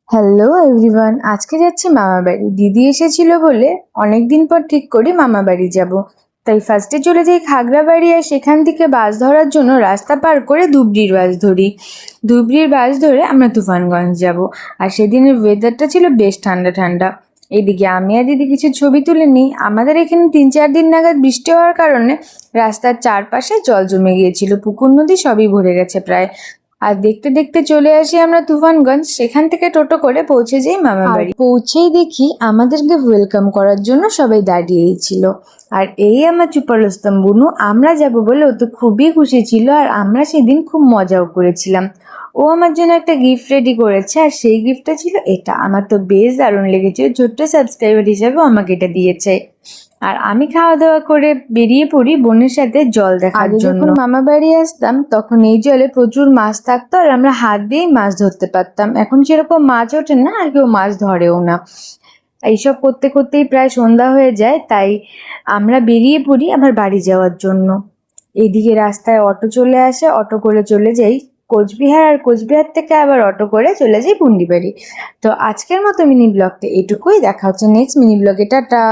Hello everyone, আজকে যাচ্ছি মামা বাড়ি। দিদি এসেছিল বলে অনেকদিন পর ঠিক করি মামা বাড়ি যাব। তাই ফার্স্টে চলে যাই খাগড়াবাড়ি, আর সেখান থেকে বাস ধরার জন্য রাস্তা পার করে ধুবড়ির বাস ধরি। ধুবড়ির বাস ধরে আমরা তুফানগঞ্জ যাব। আর সেদিনের ওয়েদারটা ছিল বেশ ঠান্ডা ঠান্ডা। এদিকে আমি আর দিদি কিছু ছবি তুলে নিই। আমাদের এখানে 3-4 দিন নাগাদ বৃষ্টি হওয়ার কারণে রাস্তার চারপাশে জল জমে গিয়েছিল, পুকুর নদী সবই ভরে গেছে প্রায়। আর দেখতে দেখতে চলে আসি আমরা তুফানগঞ্জ। সেখান থেকে টোটো করে পৌঁছে যাই মামা বাড়ি। পৌঁছেই দেখি আমাদেরকে ওয়েলকাম করার জন্য সবাই দাঁড়িয়েই ছিল। আর এই আমার চুপারস্তম বুনু, আমরা যাব বলে ও তো খুবই খুশি ছিল, আর আমরা সেদিন খুব মজাও করেছিলাম। ও আমার জন্য একটা গিফট রেডি করেছে, আর সেই গিফটটা ছিল এটা। আমার তো বেশ দারুণ লেগেছে। ছোট্ট সাবস্ক্রাইবার হিসাবে আমাকে এটা দিয়েছে। আর আমি খাওয়া দাওয়া করে বেরিয়ে পড়ি বোনের সাথে জল দেখার জন্য। যখন মামা বাড়ি আসতাম তখন এই জলে প্রচুর মাছ থাকতো, আর আমরা হাত দিয়েই মাছ ধরতে পারতাম। এখন সেরকম মাছ ওঠে না, আর কেউ মাছ ধরেও না। এইসব করতে করতেই প্রায় সন্ধ্যা হয়ে যায়, তাই আমরা বেরিয়ে পড়ি আবার বাড়ি যাওয়ার জন্য। এইদিকে রাস্তায় অটো চলে আসে, অটো করে চলে যাই কোচবিহার, আর কোচবিহার থেকে আবার অটো করে চলে যাই পুন্ডিবাড়ি। তো আজকের মতো মিনি ব্লগটা এটুকুই। দেখা হচ্ছে নেক্সট মিনি ব্লগে। টাটা।